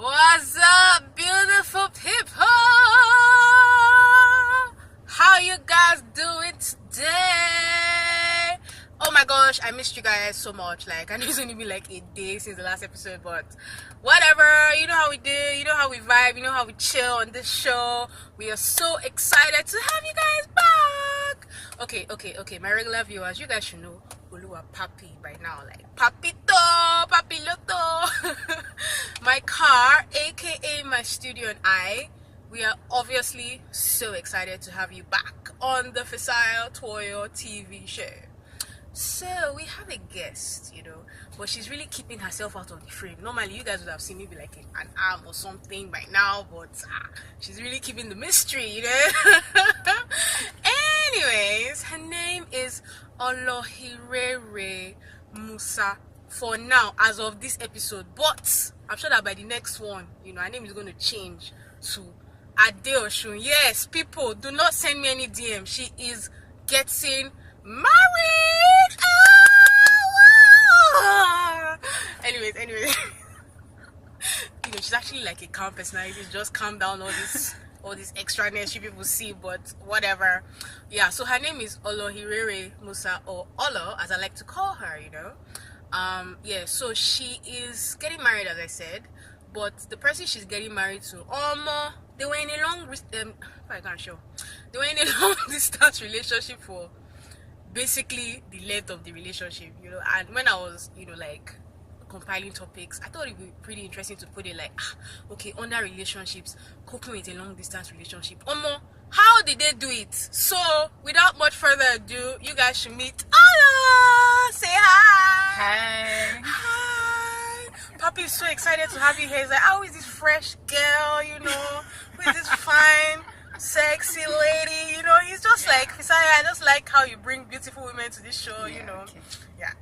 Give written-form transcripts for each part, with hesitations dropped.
What's up, beautiful people? How you guys doing today? Oh my gosh, I missed you guys so much. Like, I know it's only been like a day since the last episode, but whatever. You know how we do, you know how we vibe, you know how we chill on this show. We are so excited to have you guys back. Okay. My regular viewers, you guys should know Oluwa Papi by now. Like, Papito, Papiloto. My car, aka my studio, and we are obviously so excited to have you back on the Fesile Toyo TV show. So we have a guest, but she's really keeping herself out of the frame. Normally you guys would have seen maybe like an arm or something by now, but she's really keeping the mystery, Anyways, her name is Olohirere Musa for now, as of this episode, but I'm sure that by the next one, her name is going to change to Adeoshun. Yes, people, do not send me any DM. She is getting married. Anyways, she's actually like a calm personality. Just calm down all this extraness you people see, but whatever. Yeah, so her name is Olohirere Musa, or Olo as I like to call her. So she is getting married, as I said, but the person she's getting married to, they were in a long distance relationship for basically the length of the relationship, and when I was like compiling topics, I thought it would be pretty interesting to put it like, under relationships, coping with a long distance relationship. How did they do it? So without much further ado, you guys should meet Ola. Say hi. Hi. Papi is so excited to have you here. He's like, how is this fresh girl, who is this fine sexy lady, he's just like, Fisaya, I just like how you bring beautiful women to this show, Okay. Yeah.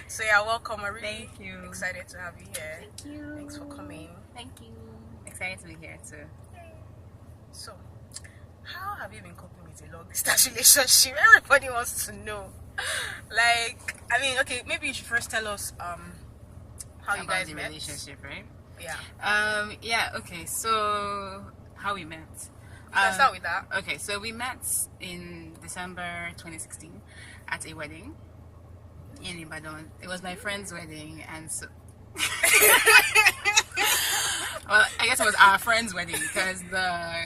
So yeah, welcome. I'm really excited to have you here. Thank you. Thanks for coming. Thank you. Excited to be here too. So, how have you been coping with a long distance relationship? Everybody wants to know. Maybe you should first tell us how you guys met. Relationship, right? Yeah. Okay, so how we met. Let's start with that. Okay, so we met in December 2016 at a wedding in Ibadan. It was my friend's wedding, and so well, I guess it was our friend's wedding because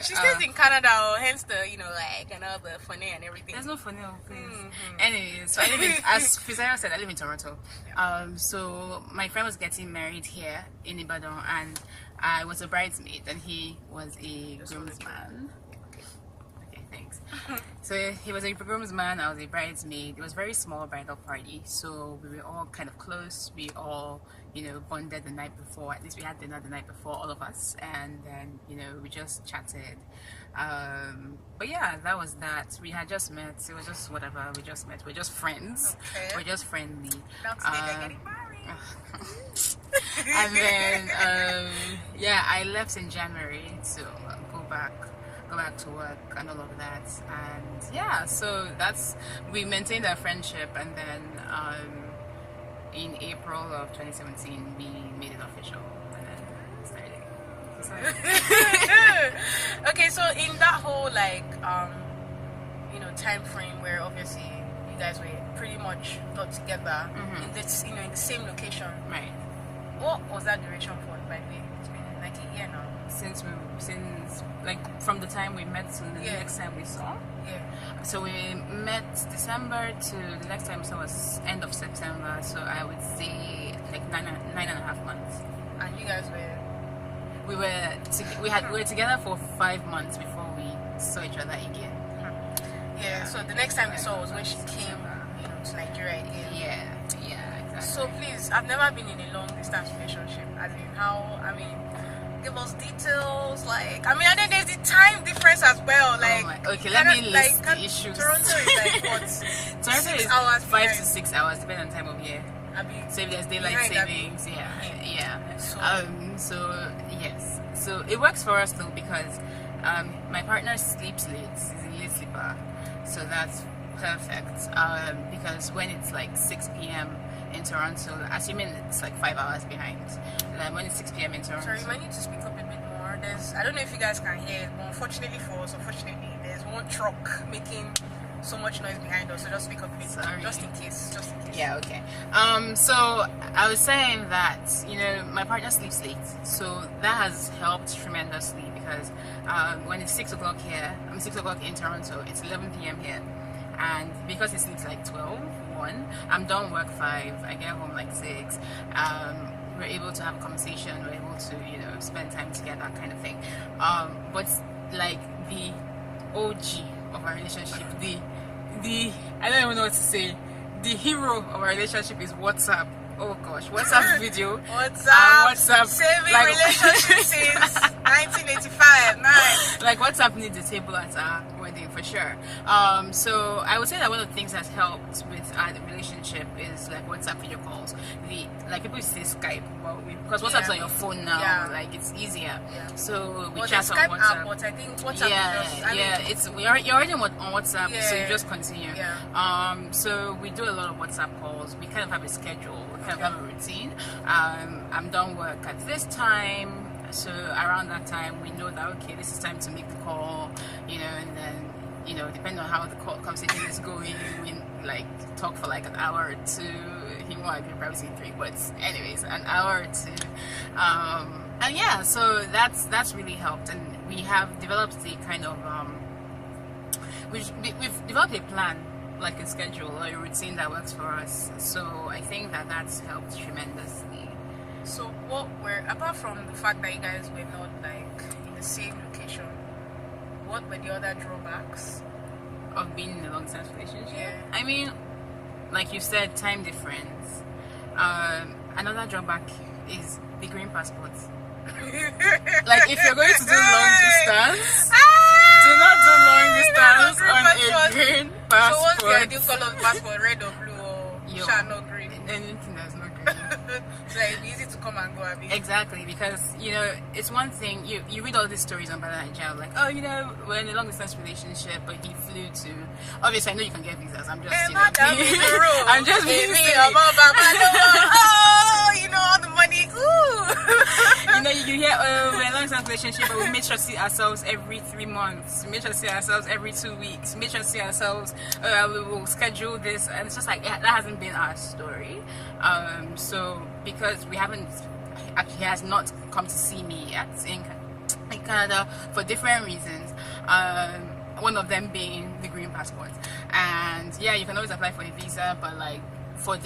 she stays in Canada, hence the the funny and everything. There's no funny, please. Anyways, so I live in, as Fisaya said, I live in Toronto. So my friend was getting married here in Ibadan, and I was a bridesmaid, and he was a groomsman. Okay, thanks. So he was a groomsman, I was a bridesmaid. It was a very small bridal party, so we were all kind of close. We all bonded the night before. At least we had dinner the night before, all of us, and then we just chatted. But yeah, that was that. We had just met. It was just whatever. We just met. We're just friends. Okay. We're just friendly. Now today they're getting married. And then I left in January to go back to work and all of that. And yeah, so we maintained our friendship, and then in April of 2017 we made it official, and then started. Okay, so in that whole time frame where obviously you guys were pretty much not together in this in the same location, right? What was that duration for? By the way, it's been like a year now since from the time we met to the next time we saw. Yeah. So we met December to the next time we saw was end of September. So I would say like nine and a half months. And you guys we were together for 5 months before we saw each other again. Yeah. So the next time we saw was when she came, to Nigeria again. Yeah, exactly. So please, I've never been in a long distance relationship. Give us details. And then there's the time difference as well. Okay, let me list the issues. Toronto is like what? Toronto is 6 hours, 5 to 6 hours, depending on time of year. So if there's daylight savings, So yes, so it works for us though because my partner sleeps late. He's a late sleeper, so that's perfect. Because when it's like 6 p.m. in Toronto, assuming it's like 5 hours behind. Like when it's 6 p.m. in Toronto. Sorry, you might need to speak up a bit more. I don't know if you guys can hear it, but unfortunately for us, there's one truck making so much noise behind us, so just speak up a bit. Sorry. Just in case. Yeah, okay. So I was saying that, you know, my partner sleeps late, so that has helped tremendously because when it's 6 o'clock here, 6 o'clock in Toronto, it's 11 p.m. here, and because he sleeps like 1, I'm done work 5, I get home like 6. We're able to have a conversation, we're able to, you know, spend time together, that kind of thing. But like the OG of our relationship, the I don't even know what to say, the hero of our relationship is WhatsApp. Oh gosh, WhatsApp video. WhatsApp saving like, relationship since 1985. Nice. Like WhatsApp needs a table at our wedding for sure. So I would say that one of the things that's helped with our relationship is like WhatsApp video calls. Like people say Skype, but because WhatsApp's on your phone now, like it's easier. Yeah. So we chat on Skype WhatsApp. app, but I think WhatsApp is just, you're already on WhatsApp, so you just continue. Yeah. So we do a lot of WhatsApp calls. We kind of have a schedule. We kind of have a routine. I'm done work at this time. So around that time, we know that, okay, this is time to make the call, you know, and then, you know, depending on how the conversation is going, we like talk for like an hour or 2. He might be probably 3, but anyways, an hour or 2. And yeah, so that's really helped, and we have developed a kind of we've developed a plan, like a schedule or a routine that works for us. So I think that that's helped tremendously. So apart from the fact that you guys were not like in the same location, what were the other drawbacks of being in a long-term relationship? Yeah. I mean, like you said, time difference. Another drawback is the green passport. Like if you're going to do long distance, do not do long distance on a green passport. So what's the ideal color of passport? Red or blue or not green? Anything that's not green. So it's easy to come and go, I mean. Exactly, because you know it's one thing you read all these stories on Bala Hijab, like, oh, you know, we're in a long distance relationship, but he flew to. Obviously, I know you can get visas. I'm just, I'm just being silly. Oh, you know, all the money. Ooh. You know, you hear, oh, we're in a long distance relationship, but we make sure to see ourselves every 3 months. We make sure to see ourselves every 2 weeks. We make sure to see ourselves. We will schedule this, and it's just like that hasn't been our story. So because he has not come to see me yet in Canada for different reasons. One of them being the green passport, and yeah, you can always apply for a visa, but like for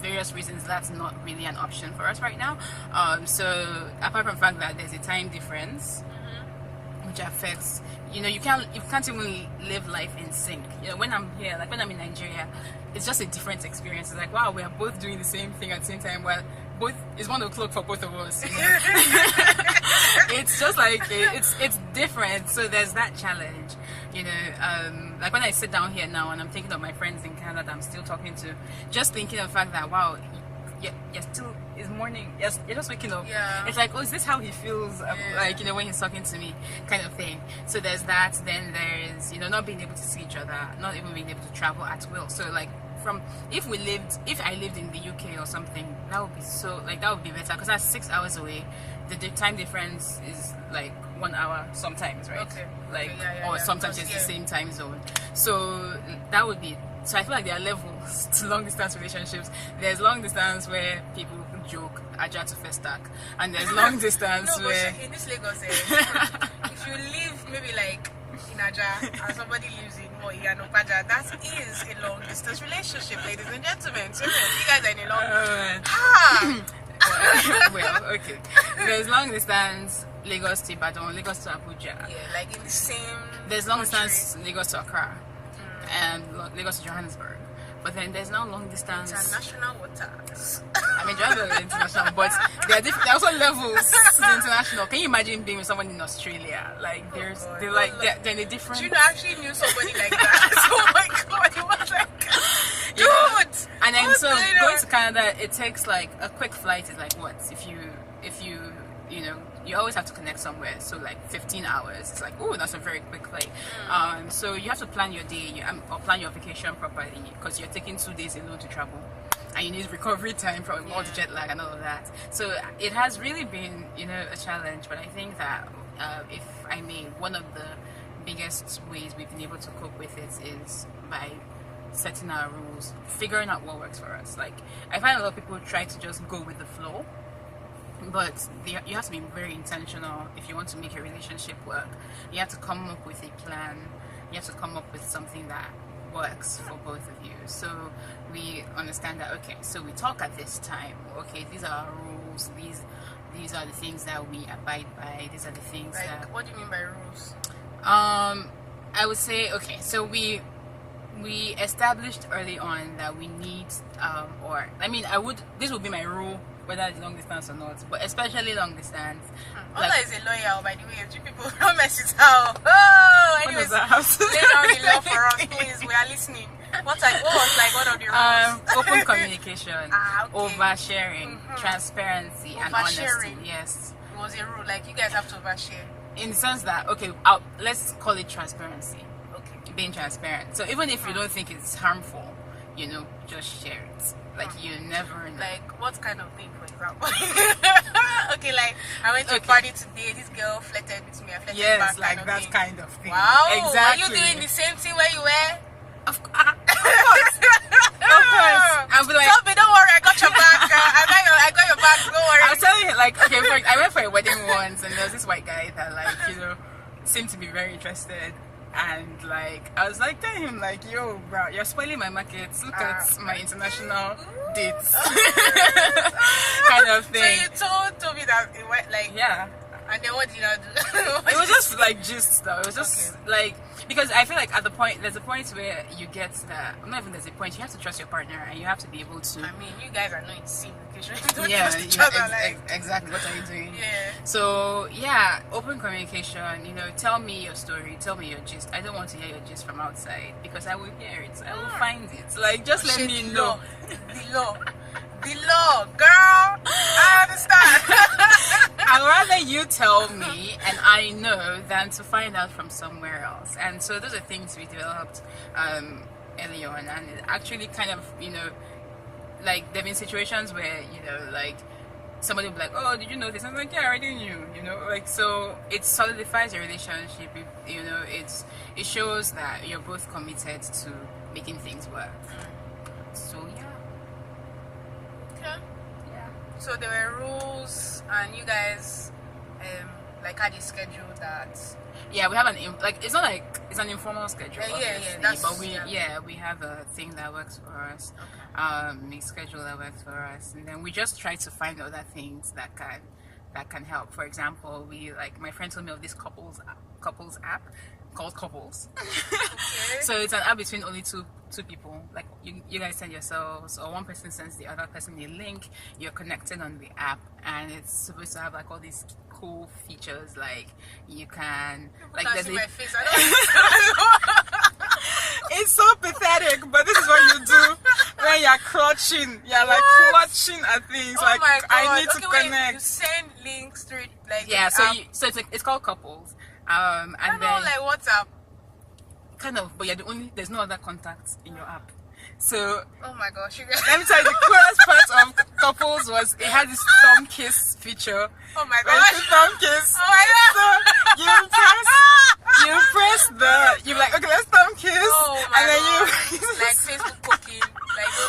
various reasons, that's not really an option for us right now. So apart from the fact that there's a time difference, which affects, you know, you can't even live life in sync. You know, when I'm here, like when I'm in Nigeria, it's just a different experience. It's like, wow, we are both doing the same thing at the same time. Well, it's 1 o'clock for both of us. You know? It's just like it's different. So there's that challenge. You know, like when I sit down here now and I'm thinking of my friends in Canada that I'm still talking to, just thinking of the fact that, wow, you're still, it's morning, you're just waking up. Yeah. It's like, oh, is this how he feels? Like, you know, when he's talking to me, kind of thing. So there's that. Then there's, you know, not being able to see each other, not even being able to travel at will. So like, if I lived in the UK or something, that would be better, because that's 6 hours away. The time difference is like 1 hour sometimes, right? Okay. Or sometimes it's the same time zone. So that would be. So I feel like there are levels to long distance relationships. There's long distance where people joke, Aja to first stack, and there's long distance where in this Lagos, if you live maybe like in Aja and somebody lives in Yanopaja, that is a long distance relationship, ladies and gentlemen. So you guys are in a long well, okay. There's long distance Lagos to Ibadan, Lagos to Abuja. Yeah, like in the same. There's long distance Lagos to Accra and Lagos to Johannesburg. But then there's now long distance international waters. I mean, Johannesburg is international, but there are also levels to the international. Can you imagine being with someone in Australia? Like they're in a different. You actually knew somebody like that. Oh my god, it was like, dude. Yeah. And then so going to Canada, it takes like a quick flight is like what? If you know, you always have to connect somewhere, so like 15 hours. It's like, oh, that's a very quick flight. So you have to plan your day or plan your vacation properly, because you're taking 2 days alone to travel. and you need recovery time from all the jet lag and all of that. So it has really been, a challenge. But I think that if I may, one of the biggest ways we've been able to cope with it is by setting our rules, figuring out what works for us. Like, I find a lot of people try to just go with the flow, but you have to be very intentional if you want to make your relationship work. You have to come up with a plan. You have to come up with something that works for both of you. So we understand that, okay, so we talk at this time. Okay, these are our rules. These are the things that we abide by. These are the things that... What do you mean by rules? I would say, okay, so we established early on that we need, this would be my rule, whether it's long distance or not, but especially long distance. Ola is a lawyer, by the way. You people don't mess it out. Oh, anyways, lay down the law for us, please. We are listening. What was one of the rules? Open communication, okay. oversharing, transparency, and honesty. Yes. It was a rule, like you guys have to overshare. In the sense that, okay, let's call it transparency. Okay. Being transparent. So even if you don't think it's harmful, just share it. Like, you never know. Like, what kind of thing, for example? Okay, like, I went to a party today, this girl flirted with me, I flirted back. Yes, like that kind of thing. Wow. Exactly. Are you doing the same thing where you were? Of course. Of course. I'll be like, stop it, don't worry, I got your back. I got your back, don't worry. I was telling you, like, okay, I went for a wedding once, and there was this white guy that, like, seemed to be very interested. And, like, I was like, tell him, like, yo, bro, you're spoiling my markets. Look at my international dates. Kind of thing. So you told me that it went, like... Yeah. And then what did you not do? It was just like gist though. It was just like, because I feel like there's a point where you get that, not even there's a point, you have to trust your partner and you have to be able to. I mean, you guys are not in sync. Don't trust each other, exactly. What are you doing? Yeah. So open communication. Tell me your story. Tell me your gist. I don't want to hear your gist from outside because I will hear it. I will find it. Like, just let me know. The law, girl. I understand. I'd rather you tell me and I know than to find out from somewhere else. And so those are things we developed early on, and it actually kind of, like, there have been situations where, like, somebody will be like, oh, did you know this? I'm like, yeah, I already knew, like, so it solidifies your relationship. It shows that you're both committed to making things work. So so there were rules, and you guys like had a schedule that... Yeah, we have it's not like it's an informal schedule, but we have a thing that works for us, a schedule that works for us, and then we just try to find other things that can help. For example, my friend told me of this couples app called Couples. Okay. So it's an app between only two people. Like, you guys send yourselves, or one person sends the other person a link. You're connected on the app, and it's supposed to have like all these cool features. Like, you can there's my face. I don't It's so pathetic, but this is what you do when you're clutching. You're like clutching at things. Oh like, my God. I need to connect. You send links through it, like, so it's called Couples. And I know, like WhatsApp. Kind of, but there's no other contacts in your app. So, oh my gosh, let me tell you, the coolest part of Couples was it had this thumb kiss feature. Oh my gosh. Thumb kiss. Oh my God. So you press you're like, okay, let's thumb kiss. Oh my and then God. Like Facebook cooking.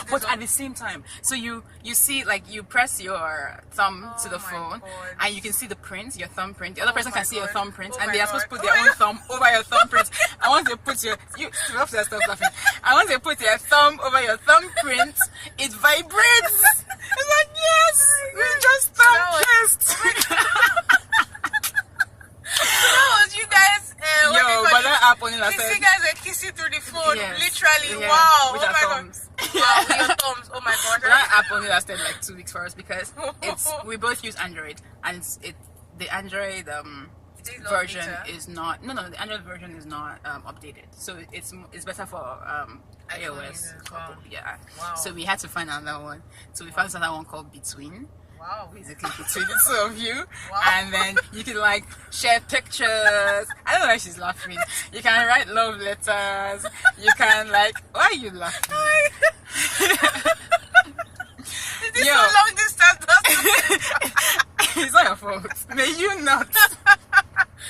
But at the same time, so you see, like, you press your thumb to the phone, and you can see the print, your thumbprint. The other person can see your thumbprint, and they are supposed to put their own thumb over your thumbprint. And once they put stop laughing. And once they put their thumb over your thumbprint, it vibrates. It's like, yes, we just thumb kissed. You guys, but that app only lasted. You guys were kissing through the phone, literally. Yeah, wow, with oh our my thumbs. God. Wow, with your thumbs. Oh my God. That app only lasted like 2 weeks for us because we both use Android, and the Android version is not. The Android version is not updated, so it's better for iOS. Wow. Yeah. Wow. So we had to find another one. So we found another one called Between. Wow. Basically between the two of you. Wow. And then you can, like, share pictures. I don't know why she's laughing. You can write love letters. You can, like, why are you laughing? It's so long distance doesn't. It's not your fault. May you not.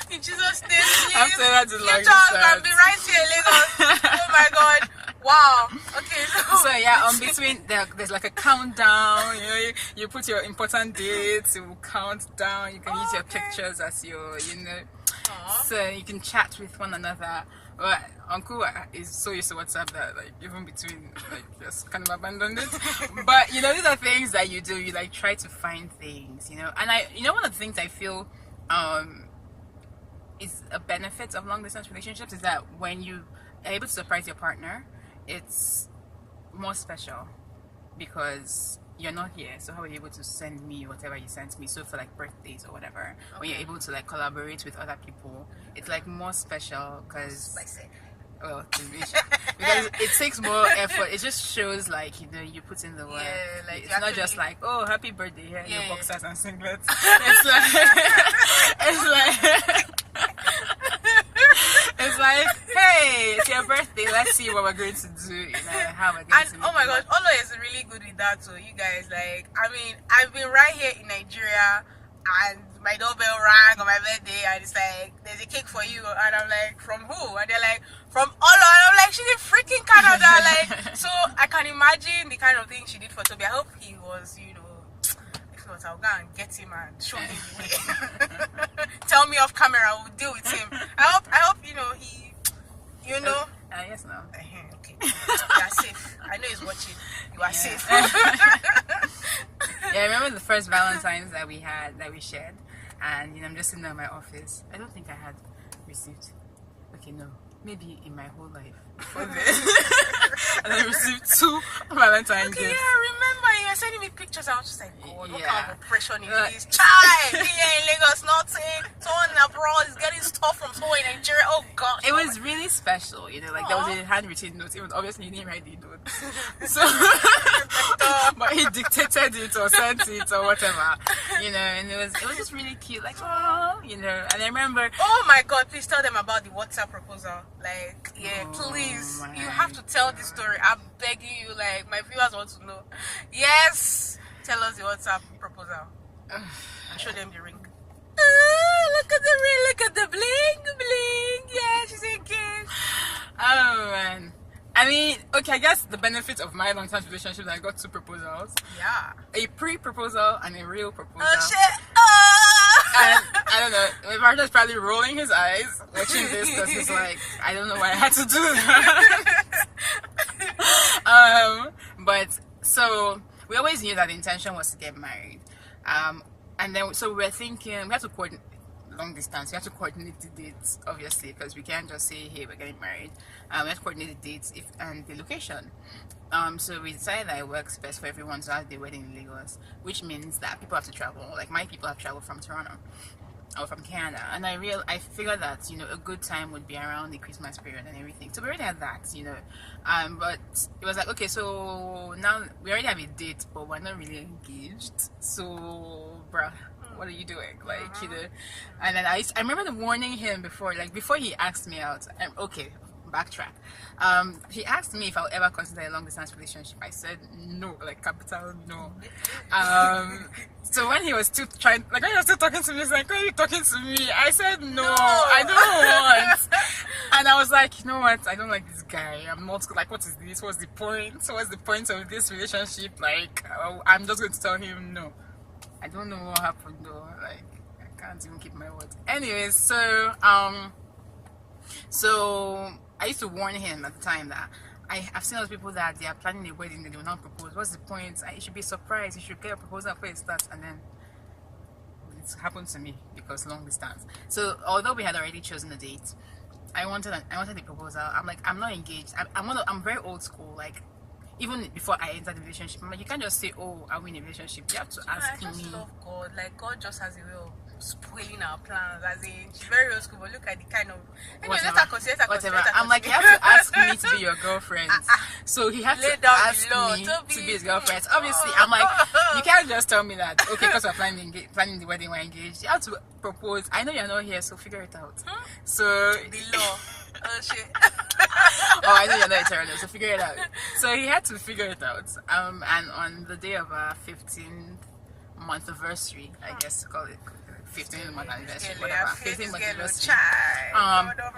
In Jesus' name, please. After that, it's long Future husband, distance. be right here in Lagos. Oh my God. Wow. Okay. So yeah, between there's like a countdown. You know, you put your important dates. It will count down. You can use your pictures as your, so you can chat with one another. But Uncle is so used to WhatsApp that like even between like just kind of abandoned it. But these are things that you do. You like try to find things, and one of the things I feel is a benefit of long distance relationships is that when you are able to surprise your partner, it's more special because you're not here. So how are you able to send me whatever you sent me? So for like birthdays or whatever, when you're able to like collaborate with other people, it's like more special because because it takes more effort. It just shows like you put in the work. Yeah, like it's not just like, oh, happy birthday, here your boxers and singlets. It's like, hey, it's your birthday. Let's see what we're going to do. How we're going to. Oh my gosh, Olo is really good with that. So you guys, like, I mean, I've been right here in Nigeria, and my doorbell rang on my birthday, and it's like, there's a cake for you, and I'm like, from who? And they're like, from Olo, and I'm like, she's in freaking Canada, like. So I can imagine the kind of thing she did for Toby. I hope he was, if not, I'll go and get him and show him the way. Tell me off camera, I will deal with him. I hope he, yes, no. Okay. You are safe. I know he's watching. You are safe. Yeah, I remember the first Valentine's that we shared, and I'm just sitting in my office. I don't think I had received. Okay, no, maybe in my whole life before this, and I received 2 Valentine's gifts. Yeah, I remember you were sending me pictures. I was just like, God, what kind of oppression is this? Child, here in Lagos, nothing. Someone abroad is getting stuff from someone in Nigeria. Oh gosh. It was really special, like there was a handwritten note. Even obviously he didn't write the note, so but he dictated it or sent it or whatever, and it was just really cute, like and I remember. Oh my God! Please tell them about the WhatsApp proposal. Like, please, you have to tell this story. I'm begging you. Like, my viewers want to know. Yes, tell us the WhatsApp proposal. And show them the ring. Look at the ring. Look at the bling, bling. Yeah, she's engaged. Oh man. I mean, okay, I guess the benefit of my long-term relationship is I got 2 proposals. Yeah. A pre-proposal and a real proposal. Oh shit. And I don't know, my partner's probably rolling his eyes watching this because he's like, I don't know why I had to do that. But so we always knew that the intention was to get married. And then so we were thinking we had to coordinate long distance. We have to coordinate the dates, obviously, because we can't just say, hey, we're getting married. We have to coordinate the dates and the location. So we decided that it works best for everyone to have the wedding in Lagos, which means that people have to travel. Like my people have traveled from Toronto or from Canada, and I figured that a good time would be around the Christmas period and everything. So we already had that, but it was like, okay, so now we already have a date, but we're not really engaged. So, bruh, what are you doing? Like, and then I remember warning him before he asked me out. Okay, backtrack. He asked me if I would ever consider a long distance relationship. I said no, like capital no. So when he was still trying, when he was still talking to me, he's like, why are you talking to me? I said no, I don't want. And I was like, you know what? I don't like this guy. I'm not like, what is this? What's the point? What's the point of this relationship? Like, I'm just going to tell him no. I don't know what happened though. Like, I can't even keep my words. Anyways, so I used to warn him at the time that I've seen those people that they are planning a wedding and they will not propose. What's the point? It should be a surprise. You should get a proposal before it starts, and then it happened to me because long distance. So although we had already chosen a date, I wanted the proposal. I'm like, I'm not engaged. I'm very old school. Like, even before I entered the relationship, I'm like, you can't just say, oh, are we in a relationship? You have to ask me. I just love God. Like, God just has a way of spoiling our plans. As in, she's very old school, but look at the kind of whatever. I'm like, you have to ask me to be your girlfriend. So he had to ask me to be his girlfriend. Obviously, I'm like, you can't just tell me that, okay, because we're planning the wedding, we're engaged. You have to propose. I know you're not here, so figure it out. So the law. Oh shit. Oh, I know you're not a terrorist, so figure it out. So he had to figure it out. And on the day of our 15th month anniversary, I guess to call it 15th month anniversary, whatever, 15th month anniversary.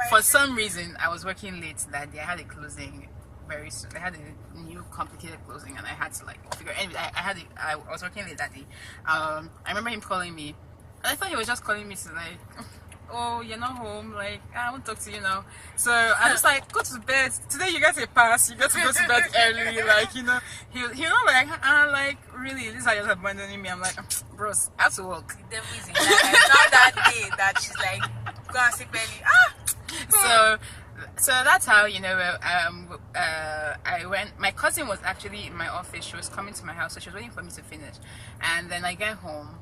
For some reason, I was working late that day. I had a closing very soon. I had a new complicated closing, and I had to like figure. Anyway, I was working late that day. I remember him calling me, and I thought he was just calling me to like, oh, you're not home, like I won't talk to you now. So I was like, go to bed today, you get a pass, you get to go to bed early, like, you know. He not like really, this is how you're abandoning me. I'm like, bros, I have to work. The devil is in not that day that she's like, go and sleep early. So that's how, you know, I went. My cousin was actually in my office. She was coming to my house, so she was waiting for me to finish. And then I get home,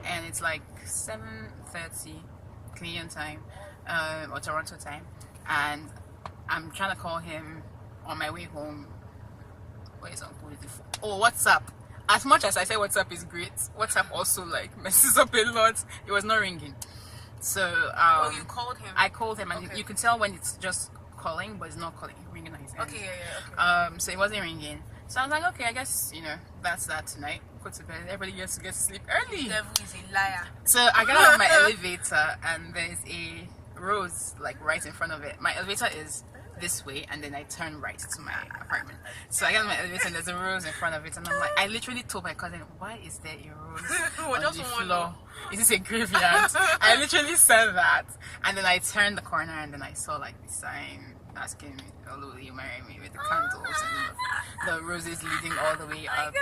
and it's like 7:30 Canadian time, or Toronto time, and I'm trying to call him on my way home. Where is Uncle? Oh, WhatsApp. As much as I say WhatsApp is great, WhatsApp also like messes up a lot. It was not ringing. So you called him? I called him, and okay. you can tell when it's just calling, but it's not calling, ringing on his end. Okay, yeah. So it wasn't ringing. So I was like, okay, I guess, you know, that's that tonight. Go to bed. Everybody gets to get to sleep early. The devil is a liar. So I got out of my elevator, and there's a rose like right in front of it. My elevator is this way, and then I turn right to my apartment. So I get out of my elevator, and there's a rose in front of it, and I'm like, I literally told my cousin, why is there a rose on the floor? Is this a graveyard? I literally said that, and then I turned the corner, and then I saw like the sign asking me, "Oh, will you marry me?" with the candles and the roses leading all the way up.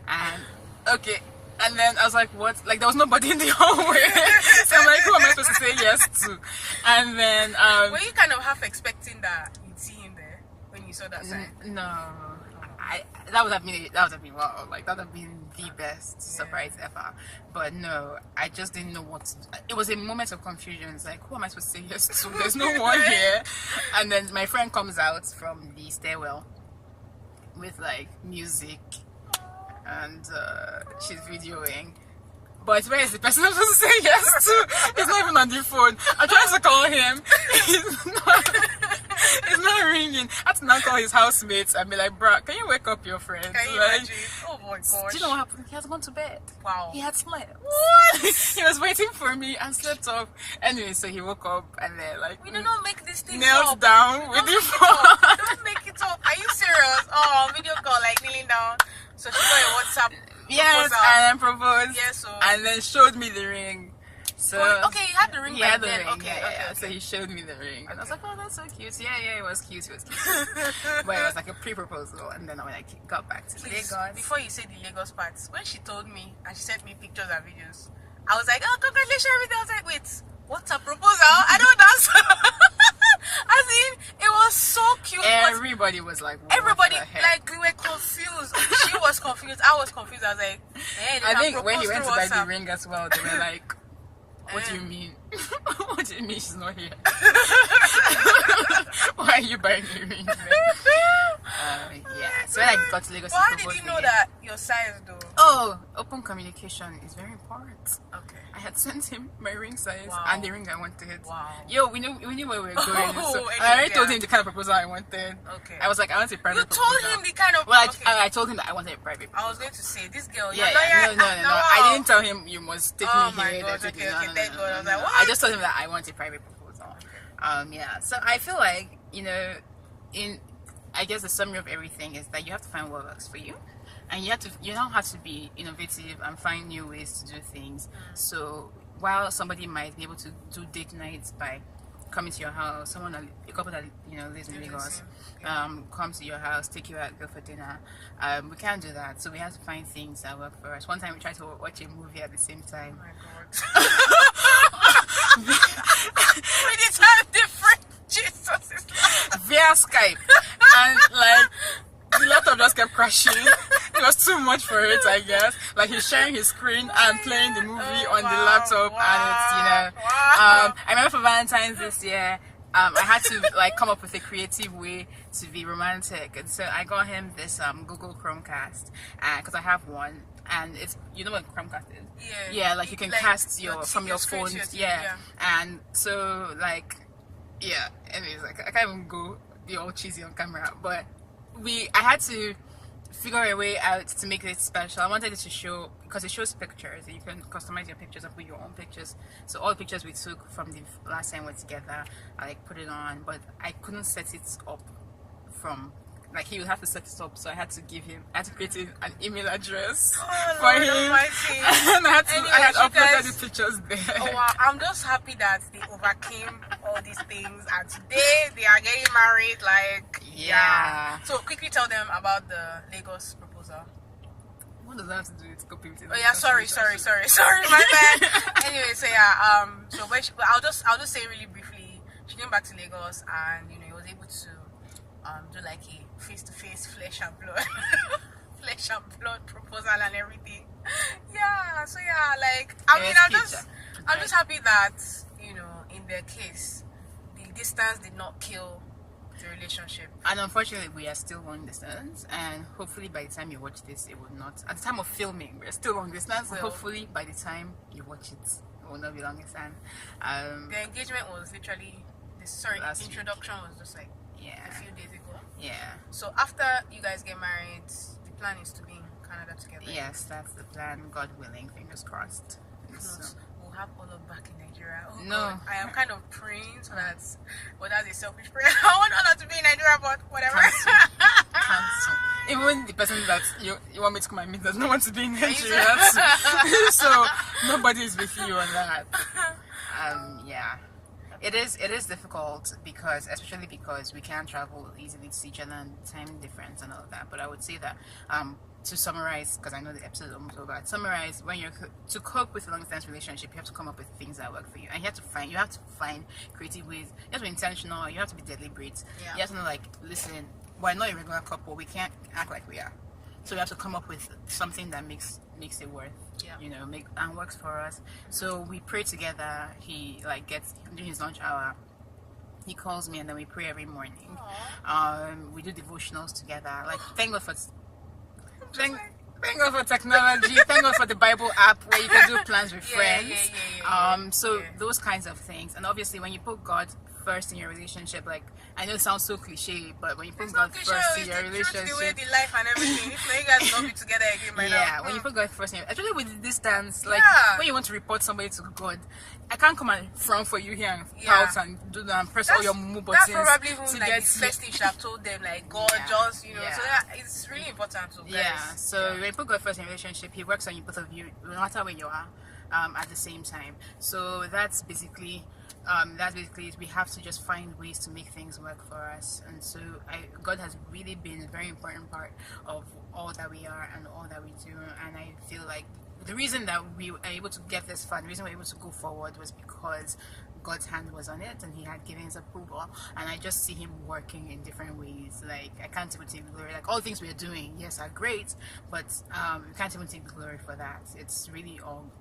And okay, and then I was like, what? Like there was nobody in the hallway. So I'm like, who am I supposed to say yes to? And then were you kind of half expecting that you'd see him there when you saw that sign? No, that would have been wow, like that would have been the best surprise ever. But no, I just didn't know what to do. It was a moment of confusion. It's like, who am I supposed to say yes to? There's no one here. And then my friend comes out from the stairwell with like music, and she's videoing. But where is the person I'm supposed to say yes to? He's not even on the phone. I'm trying to call him. It's not ringing. I had to now call his housemates and be like, bruh, can you wake up your friend? Can you like, imagine? Oh my gosh. do you know what happened? He has gone to bed. Wow. He had slept. What? He was waiting for me and slept off. Anyway, so he woke up and then like We do not make this thing knelt up. down with the phone. Don't make it up. Are you serious? Oh, video call, like kneeling down. So she got your WhatsApp. Yes, proposal. and then proposed. Yes, so. And then showed me the ring. So Okay, he had the ring. he had the then. ring. Okay. So he showed me the ring, and I was like, "Oh, that's so cute." Yeah, it was cute. But it was like a pre-proposal, and then when I got back to Please, Lagos, before you say the Lagos part, when she told me and she sent me pictures and videos, I was like, "Oh, congratulations!" Everything. I was like, "Wait, what's a proposal? I don't dance." As in, it was so cute. everybody was like, what Everybody, the heck? like, we were confused. She was confused. I was confused. I was like, "Hey, I think when he went to buy the WhatsApp." ring as well, they were like, "What do you mean? What do you mean she's not here? Why are you buying a ring?" Yeah. So when I got to Lagos, But how did you know that your size, though? Oh, open communication is very important. Okay. I had sent him my ring size Wow. and the ring I wanted. Wow. Yo, we knew where we were going. Oh, So anyway, I already told yeah. him the kind of proposal I wanted. Okay. I was like, I want a private You proposal. told him the kind of. Well, okay. I told him that I wanted a private proposal. I was going to say, this girl. Yeah, you're no. not- I didn't tell him you must take Oh me my here. gosh, take okay, me- okay, thank God. I was like, I what? just told him that I want a private proposal. Yeah. So I feel like, you know, I guess the summary of everything is that you have to find what works for you, and you don't have to be innovative and find new ways to do things. So while somebody might be able to do date nights by coming to your house, a couple that lives in Lagos, come to your house, take you out, go for dinner. We can't do that, so we have to find things that work for us. One time we tried to watch a movie at the same time. Oh my God. We need to have different. Jesus is Via Skype, and like the laptop just kept crashing. It was too much for it, I guess. Like he's sharing his screen and playing the movie on the laptop, and it's I remember for Valentine's this year, I had to like come up with a creative way to be romantic, and so I got him this Google Chromecast, because I have one, and it's what Chromecast is. Yeah, like you can cast from your phone. Yeah, and so like yeah. Anyways, like I can't even go be all cheesy on camera, but I had to figure a way out to make it special. I wanted it to show, because it shows pictures, you can customize your pictures and put your own pictures. So all the pictures we took from the last time we're together, I like put it on, but I couldn't set it up from, like, he would have to set it up, so I had to create an email address for him. And I had uploaded the pictures there. Oh wow, I'm just happy that they overcame all these things, and today they are getting married. Like, yeah. So quickly tell them about the Lagos proposal. What does that have to do with coping? Oh yeah, sorry, my bad. Anyway, so yeah, so I'll just say really briefly. She came back to Lagos, and he was able to do like a face-to-face flesh and blood proposal and everything. Yeah, so yeah, like I'm just happy that in their case the distance did not kill the relationship. And unfortunately, we are still long distance, and hopefully by the time you watch this, it will not. At the time of filming, we're still long distance. Well, hopefully by the time you watch it will not be long distance. The engagement was literally introduction was just like a few days ago. Yeah. So after you guys get married, the plan is to be in Canada together. Yes, that's the plan. God willing, fingers crossed. So we'll have Olo back in Nigeria. Oh no, God. I am kind of praying so that's a selfish prayer. I want Olo to be in Nigeria, but whatever. Cancel. Even the person that you want me to come and meet does not want to be in Nigeria. So nobody is with you on that. Yeah. It is difficult especially because we can't travel easily to see each other and time difference and all of that. But I would say that to summarize, because I know the episode is almost over, summarize, when you're to cope with a long distance relationship, you have to come up with things that work for you, and you have to find creative ways. You have to be intentional. You have to be deliberate. Yeah. You have to know, like, listen, we're not a regular couple. We can't act like we are. So we have to come up with something that makes it worth, and works for us. So we pray together. He gets during his lunch hour. He calls me, and then we pray every morning. We do devotionals together. Like, thank God for technology. Thank God for the Bible app where you can do plans with friends. Those kinds of things. And obviously, when you put God first in your relationship, like, I know it sounds so cliche, but when you put God first in your relationship, the way the life and everything, if you guys don't be together again by now. When you put God first in your, especially with the distance, like when you want to report somebody to God, I can't come and frown for you here and pout and do that and press all your move buttons. That's probably who the first thing should have told them, like, God just, so it's really important to guys. So when you put God first in your relationship, He works on you, both of you, no matter where you are, at the same time. So that's basically it. We have to just find ways to make things work for us. And so God has really been a very important part of all that we are and all that we do. And I feel like the reason that we were able to get this far, the reason we were able to go forward, was because God's hand was on it and He had given His approval. And I just see Him working in different ways. Like, I can't even take the glory. Like, all the things we're doing, yes, are great, but we can't even take the glory for that. It's really all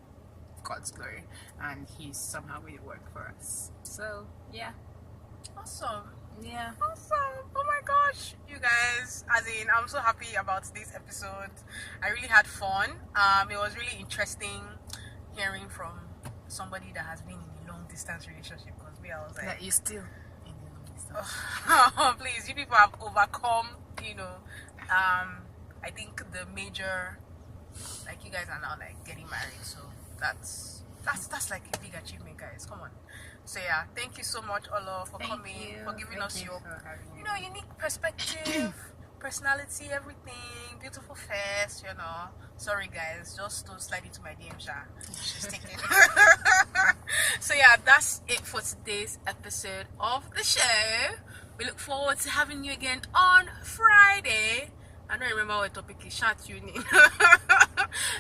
God's glory, and He's somehow made it work for us. So yeah, awesome. Yeah, awesome. Oh my gosh, you guys, I'm so happy about this episode. I really had fun. It was really interesting hearing from somebody that has been in a long distance relationship, because I was like, that you still in a long distance. Oh, please, you people have overcome, I think the major, like, you guys are now like getting married, so that's like a big achievement, guys. Come on. So yeah, thank you so much, Olo, for coming, for giving us your unique perspective, personality, everything, beautiful face. Sorry guys, just don't slide into my DM, Sha. She's taking. So yeah, that's it for today's episode of the show. We look forward to having you again on Friday. I don't remember what topic is. Sha, tune in.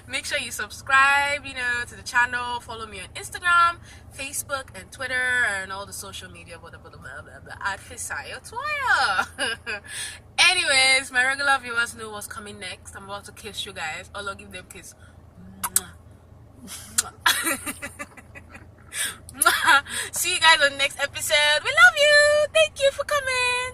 Make sure you subscribe, to the channel. Follow me on Instagram, Facebook, and Twitter, and all the social media, blah, blah, blah, blah, blah, at Fisayo Twaya. Anyways, my regular viewers know what's coming next. I'm about to kiss you guys. I'll give them a kiss. See you guys on the next episode. We love you. Thank you for coming.